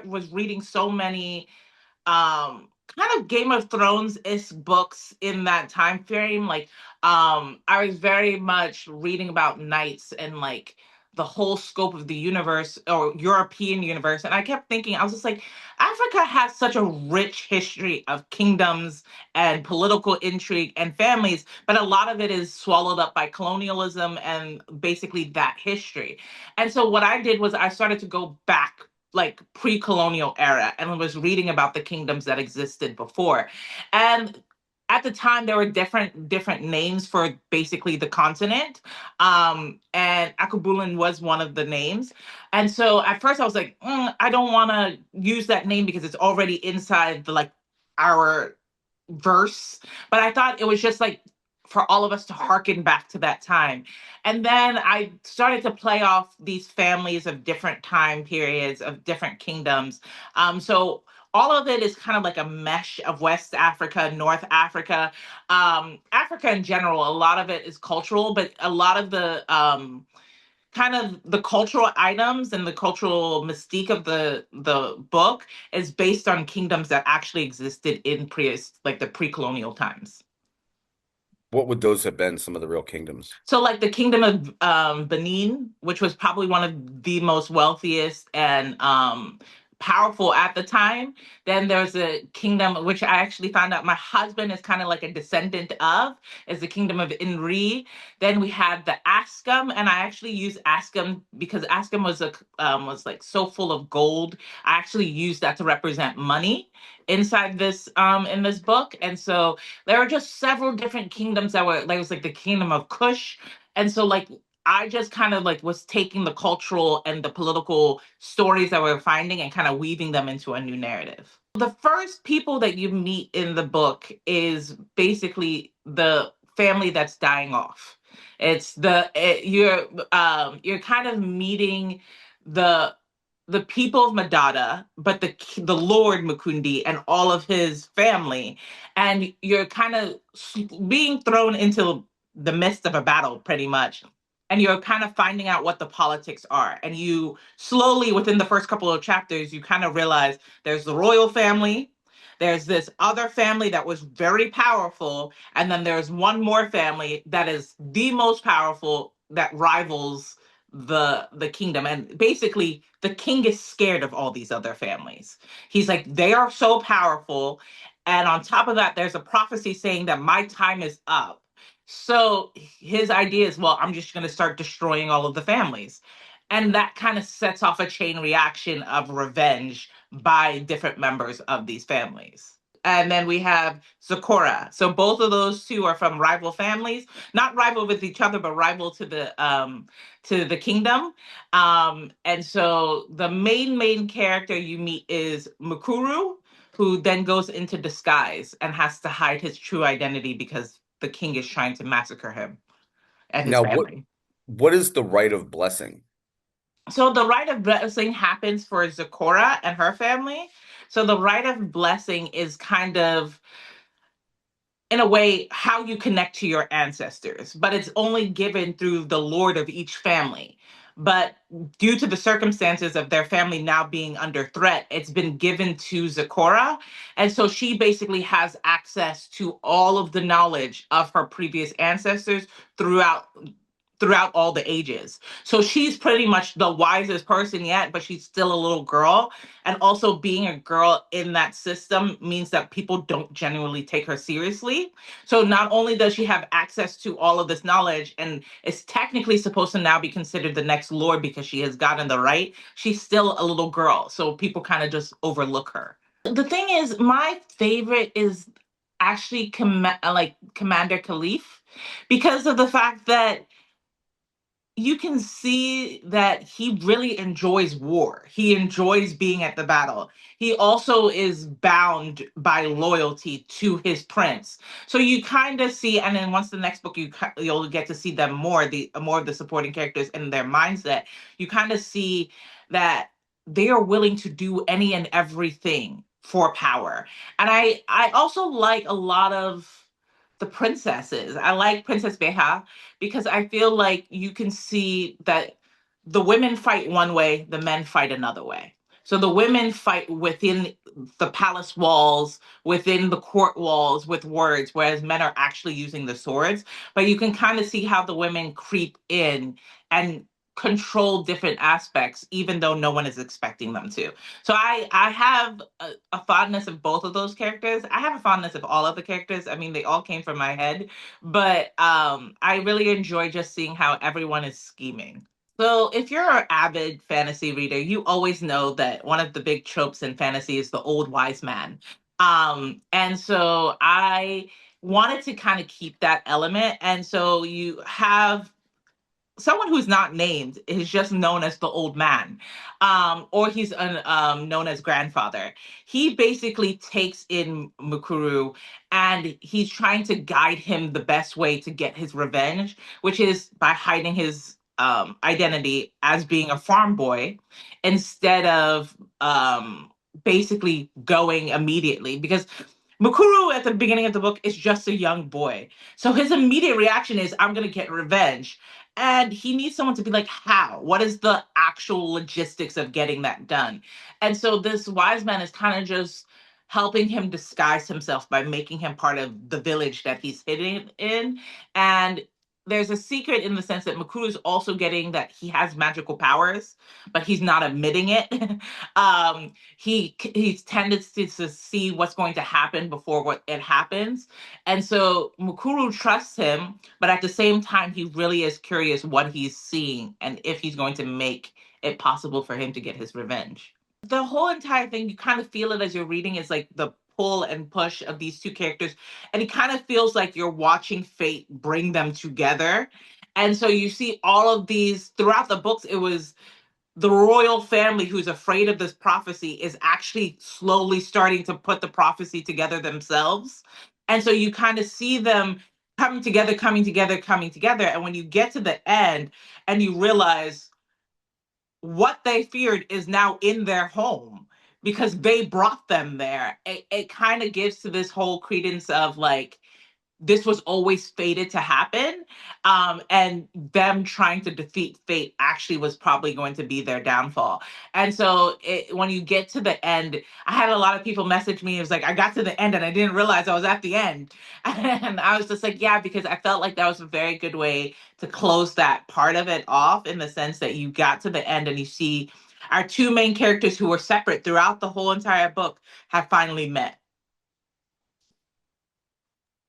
was reading so many kind of Game of Thrones-ish books in that time frame. Like I was very much reading about knights and like the whole scope of the universe or European universe. And I kept thinking, I was just like, Africa has such a rich history of kingdoms and political intrigue and families, but a lot of it is swallowed up by colonialism and basically that history. And so what I did was I started to go back like pre-colonial era and was reading about the kingdoms that existed before. And at the time there were different names for basically the continent. And Akubulin was one of the names. And so at first I was like, I don't want to use that name because it's already inside the like our verse. But I thought it was just like for all of us to harken back to that time. And then I started to play off these families of different time periods, of different kingdoms. So all of it is kind of like a mesh of West Africa, North Africa, Africa in general. A lot of it is cultural, but a lot of the kind of the cultural items and the cultural mystique of the book is based on kingdoms that actually existed in like the pre-colonial times. What would those have been, some of the real kingdoms? So, like the kingdom of Benin, which was probably one of the most wealthiest and powerful at the time. Then there's a kingdom which I actually found out my husband is kind of like a descendant of, is the kingdom of Inri. Then we had the Ascom, and I actually used Ascom because Ascom was like so full of gold. I actually used that to represent money inside this in this book, and so there were just several different kingdoms that were like it was like the kingdom of Kush. And so like I just kind of like was taking the cultural and the political stories that we're finding and kind of weaving them into a new narrative. The first people that you meet in the book is basically the family that's dying off. You're kind of meeting the the people of Madada, but the Lord Mukundi and all of his family, and you're kind of being thrown into the midst of a battle, pretty much. And you're kind of finding out what the politics are. And you slowly, within the first couple of chapters, you kind of realize there's the royal family, there's this other family that was very powerful, and then there's one more family that is the most powerful that rivals the kingdom. And basically the king is scared of all these other families. He's like, they are so powerful, and on top of that there's a prophecy saying that my time is up. So his idea is, well, I'm just going to start destroying all of the families. And that kind of sets off a chain reaction of revenge by different members of these families. And then we have Zokora. So both of those two are from rival families, not rival with each other, but rival to the kingdom. And so the main character you meet is Mukuru, who then goes into disguise and has to hide his true identity because the king is trying to massacre him and his Now, what family. what is the rite of blessing? So the rite of blessing happens for Zokora and her family. So the rite of blessing is kind of, in a way, how you connect to your ancestors, but it's only given through the lord of each family. But due to the circumstances of their family now being under threat, it's been given to Zokora. And so she basically has access to all of the knowledge of her previous ancestors throughout throughout all the ages. So she's pretty much the wisest person yet, but she's still a little girl. And also being a girl in that system means that people don't genuinely take her seriously. So not only does she have access to all of this knowledge and is technically supposed to now be considered the next lord because she has gotten the right, she's still a little girl. So people kind of just overlook her. The thing is, my favorite is actually Commander Khalif because of the fact that you can see that he really enjoys war. He enjoys being at the battle. He also is bound by loyalty to his prince. So you kind of see, and then once the next book, you'll get to see them more, the more of the supporting characters in their mindset. You kind of see that they are willing to do any and everything for power. And I also like a lot of the princesses. I like Princess Beha because I feel like you can see that the women fight one way, the men fight another way. So the women fight within the palace walls, within the court walls with words, whereas men are actually using the swords. But you can kind of see how the women creep in and control different aspects, even though no one is expecting them to. So I have a fondness of both of those characters. I have a fondness of all of the characters. I mean, they all came from my head, but I really enjoy just seeing how everyone is scheming. So, if you're an avid fantasy reader, you always know that one of the big tropes in fantasy is the old wise man. And so I wanted to kind of keep that element. And so you have someone who's not named is just known as the old man, or he's known as grandfather. He basically takes in Mukuru and he's trying to guide him the best way to get his revenge, which is by hiding his identity as being a farm boy instead of basically going immediately. Because Mukuru at the beginning of the book is just a young boy. So his immediate reaction is, I'm going to get revenge. And he needs someone to be like, how? What is the actual logistics of getting that done? And so this wise man is kind of just helping him disguise himself by making him part of the village that he's hidden in. And there's a secret in the sense that Makuru is also getting that he has magical powers, but he's not admitting it. He's tended to see what's going to happen before what it happens, and so Mukuru trusts him, but at the same time, he really is curious what he's seeing and if he's going to make it possible for him to get his revenge. The whole entire thing, you kind of feel it as you're reading, is like the pull and push of these two characters. And it kind of feels like you're watching fate bring them together. And so you see all of these throughout the books. It was the royal family who's afraid of this prophecy is actually slowly starting to put the prophecy together themselves. And so you kind of see them coming together, coming together, coming together. And when you get to the end and you realize what they feared is now in their home because they brought them there, it kind of gives to this whole credence of like, this was always fated to happen. And them trying to defeat fate actually was probably going to be their downfall. And so when you get to the end, I had a lot of people message me. It was like, I got to the end and I didn't realize I was at the end. And I was just like, yeah, because I felt like that was a very good way to close that part of it off in the sense that you got to the end and you see our two main characters who were separate throughout the whole entire book have finally met.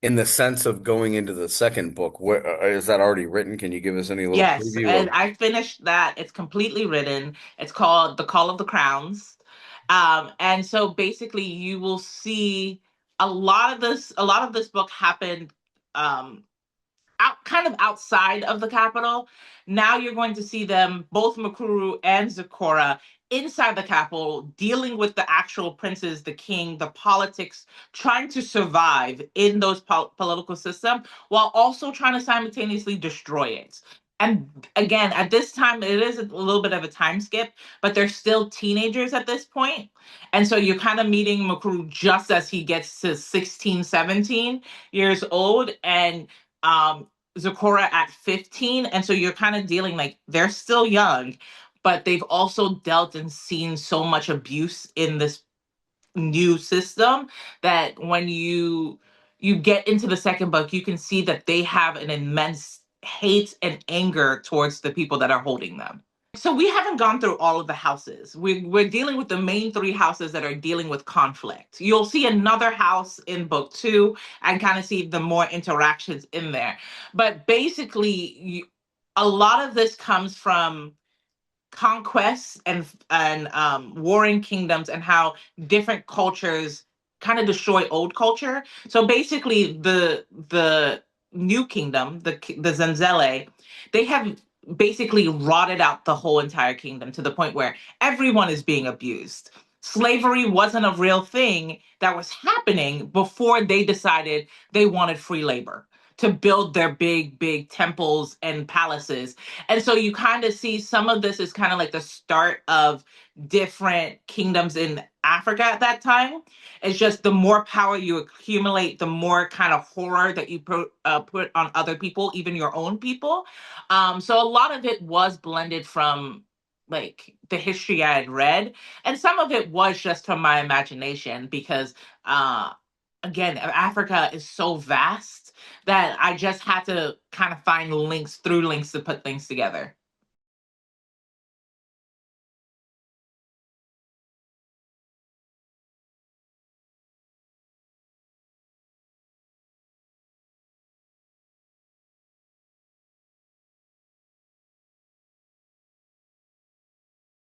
In the sense of going into the second book, where is that already written? Can you give us any little Yes, preview and of? I finished that. It's completely written. It's called The Call of the Crowns. And so basically you will see a lot of this book happened um kind of outside of the capital. Now you're going to see them, both Makuru and Zecora, inside the capital, dealing with the actual princes, the king, the politics, trying to survive in those political system while also trying to simultaneously destroy it. And again, at this time, it is a little bit of a time skip, but they're still teenagers at this point. And so you're kind of meeting Makuru just as he gets to 16, 17 years old. And um Zecora at 15. And so you're kind of dealing like they're still young, but they've also dealt and seen so much abuse in this new system that when you get into the second book, you can see that they have an immense hate and anger towards the people that are holding them. So we haven't gone through all of the houses. We're dealing with the main three houses that are dealing with conflict. You'll see another house in book two and kind of see the more interactions in there. But basically, a lot of this comes from conquests and warring kingdoms and how different cultures kind of destroy old culture. So basically, the new kingdom, the Zanzele, they have basically rotted out the whole entire kingdom to the point where everyone is being abused. Slavery wasn't a real thing that was happening before they decided they wanted free labor to build their big, big temples and palaces. And so you kind of see some of this is kind of like the start of different kingdoms in Africa at that time. It's just the more power you accumulate, the more kind of horror that you put on other people, even your own people. So a lot of it was blended from like the history I had read, and some of it was just from my imagination because uh again, Africa is so vast that I just had to kind of find links through links to put things together.